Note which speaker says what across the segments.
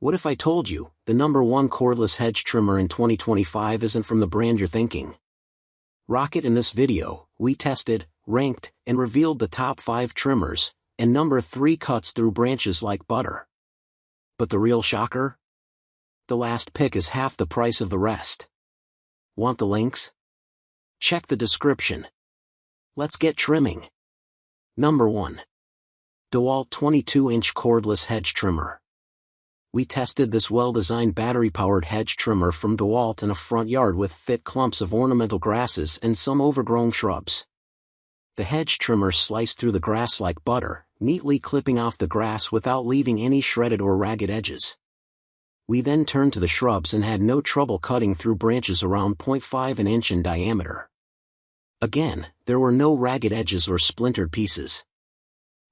Speaker 1: What if I told you, the #1 cordless hedge trimmer in 2025 isn't from the brand you're thinking? Rocket. In this video, we tested, ranked, and revealed the top 5 trimmers, and #3 cuts through branches like butter. But the real shocker? The last pick is half the price of the rest. Want the links? Check the description. Let's get trimming. Number 1. DEWALT 22-inch cordless hedge trimmer. We tested this well-designed battery-powered hedge trimmer from DEWALT in a front yard with thick clumps of ornamental grasses and some overgrown shrubs. The hedge trimmer sliced through the grass like butter, neatly clipping off the grass without leaving any shredded or ragged edges. We then turned to the shrubs and had no trouble cutting through branches around 0.5 inch in diameter. Again, there were no ragged edges or splintered pieces.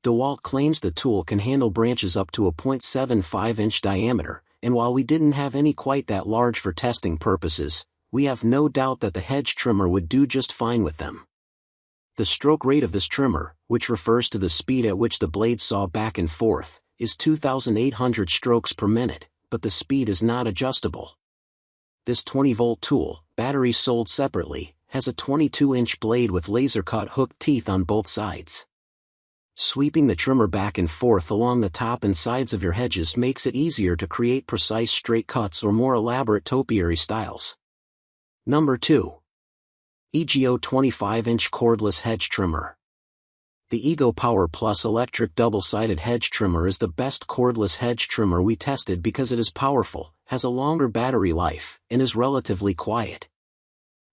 Speaker 1: DEWALT claims the tool can handle branches up to a 0.75 inch diameter, and while we didn't have any quite that large for testing purposes, we have no doubt that the hedge trimmer would do just fine with them. The stroke rate of this trimmer, which refers to the speed at which the blades saw back and forth, is 2,800 strokes per minute, but the speed is not adjustable. This 20-volt tool, battery sold separately, has a 22-inch blade with laser-cut hooked teeth on both sides. Sweeping the trimmer back and forth along the top and sides of your hedges makes it easier to create precise straight cuts or more elaborate topiary styles. Number 2. EGO 25-inch cordless hedge trimmer. The EGO Power Plus electric double-sided hedge trimmer is the best cordless hedge trimmer we tested because it is powerful, has a longer battery life, and is relatively quiet.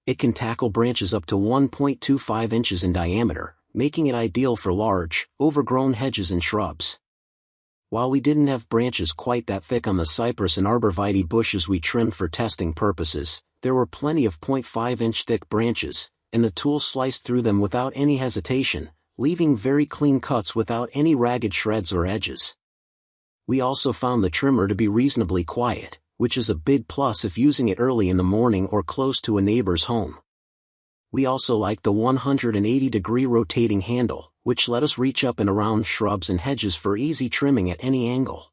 Speaker 1: It can tackle branches up to 1.25 inches in diameter, making it ideal for large, overgrown hedges and shrubs. While we didn't have branches quite that thick on the cypress and arborvitae bushes we trimmed for testing purposes, there were plenty of 0.5 inch thick branches, and the tool sliced through them without any hesitation, leaving very clean cuts without any ragged shreds or edges. We also found the trimmer to be reasonably quiet, which is a big plus if using it early in the morning or close to a neighbor's home. We also liked the 180-degree rotating handle, which let us reach up and around shrubs and hedges for easy trimming at any angle.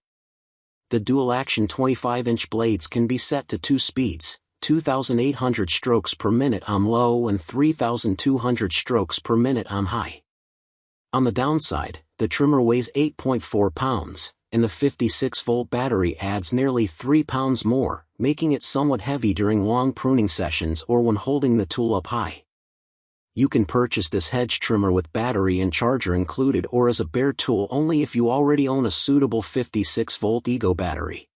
Speaker 1: The dual-action 25-inch blades can be set to 2 speeds, 2,800 strokes per minute on low and 3,200 strokes per minute on high. On the downside, the trimmer weighs 8.4 pounds, and the 56-volt battery adds nearly 3 pounds more, making it somewhat heavy during long pruning sessions or when holding the tool up high. You can purchase this hedge trimmer with battery and charger included or as a bare tool only if you already own a suitable 56-volt EGO battery.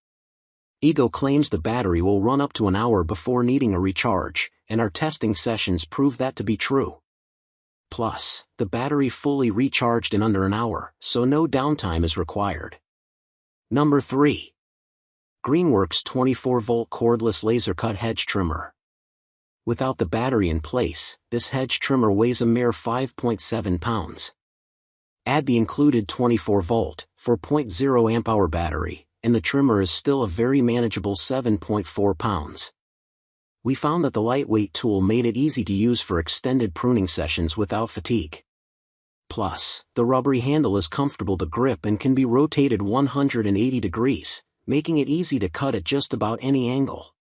Speaker 1: EGO claims the battery will run up to an hour before needing a recharge, and our testing sessions prove that to be true. Plus, the battery fully recharged in under an hour, so no downtime is required. Number 3. Greenworks 24-volt cordless laser-cut hedge trimmer. Without the battery in place, this hedge trimmer weighs a mere 5.7 pounds. Add the included 24-volt, 4.0 amp-hour battery, and the trimmer is still a very manageable 7.4 pounds. We found that the lightweight tool made it easy to use for extended pruning sessions without fatigue. Plus, the rubbery handle is comfortable to grip and can be rotated 180 degrees, making it easy to cut at just about any angle.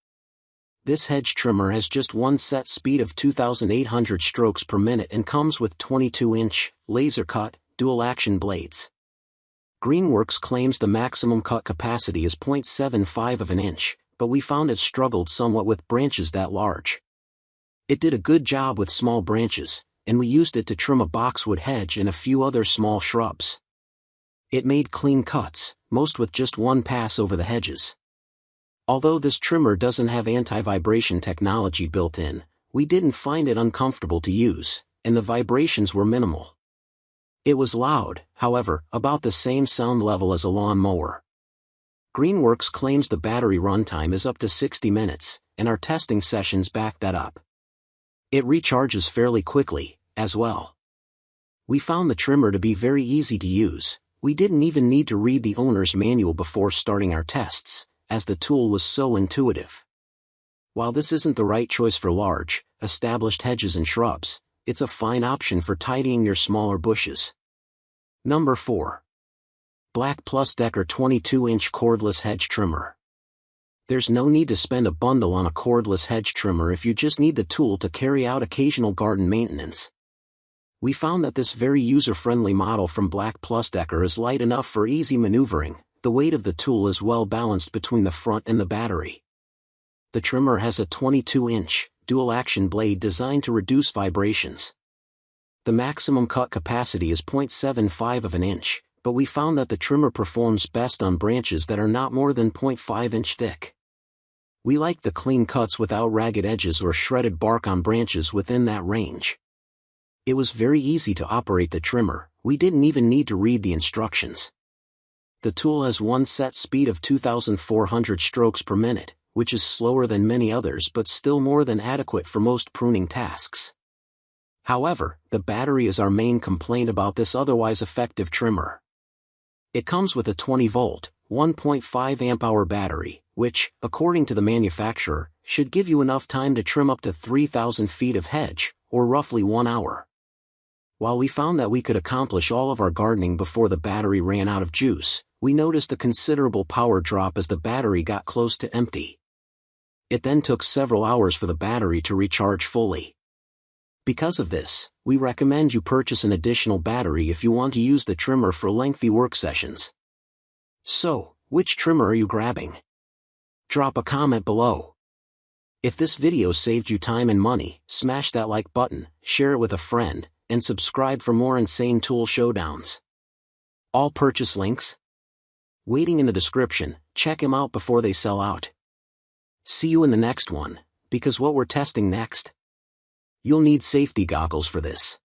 Speaker 1: This hedge trimmer has just one set speed of 2,800 strokes per minute and comes with 22-inch, laser-cut, dual-action blades. Greenworks claims the maximum cut capacity is 0.75 of an inch, but we found it struggled somewhat with branches that large. It did a good job with small branches, and we used it to trim a boxwood hedge and a few other small shrubs. It made clean cuts, most with just one pass over the hedges. Although this trimmer doesn't have anti-vibration technology built in, we didn't find it uncomfortable to use, and the vibrations were minimal. It was loud, however, about the same sound level as a lawn mower. Greenworks claims the battery runtime is up to 60 minutes, and our testing sessions back that up. It recharges fairly quickly, as well. We found the trimmer to be very easy to use. We didn't even need to read the owner's manual before starting our tests, as the tool was so intuitive. While this isn't the right choice for large, established hedges and shrubs, it's a fine option for tidying your smaller bushes. Number 4. BLACK+DECKER 22-inch cordless hedge trimmer. There's no need to spend a bundle on a cordless hedge trimmer if you just need the tool to carry out occasional garden maintenance. We found that this very user-friendly model from BLACK+DECKER is light enough for easy maneuvering. The weight of the tool is well balanced between the front and the battery. The trimmer has a 22-inch, dual-action blade designed to reduce vibrations. The maximum cut capacity is 0.75 of an inch, but we found that the trimmer performs best on branches that are not more than 0.5 inch thick. We like the clean cuts without ragged edges or shredded bark on branches within that range. It was very easy to operate the trimmer. We didn't even need to read the instructions. The tool has one set speed of 2,400 strokes per minute, which is slower than many others but still more than adequate for most pruning tasks. However, the battery is our main complaint about this otherwise effective trimmer. It comes with a 20-volt, 1.5 amp-hour battery, which, according to the manufacturer, should give you enough time to trim up to 3,000 feet of hedge, or roughly 1 hour. While we found that we could accomplish all of our gardening before the battery ran out of juice, we noticed a considerable power drop as the battery got close to empty. It then took several hours for the battery to recharge fully. Because of this, we recommend you purchase an additional battery if you want to use the trimmer for lengthy work sessions. So, which trimmer are you grabbing? Drop a comment below. If this video saved you time and money, smash that like button, share it with a friend, and subscribe for more insane tool showdowns. All purchase links? Waiting in the description. Check them out before they sell out. See you in the next one, because what we're testing next? You'll need safety goggles for this.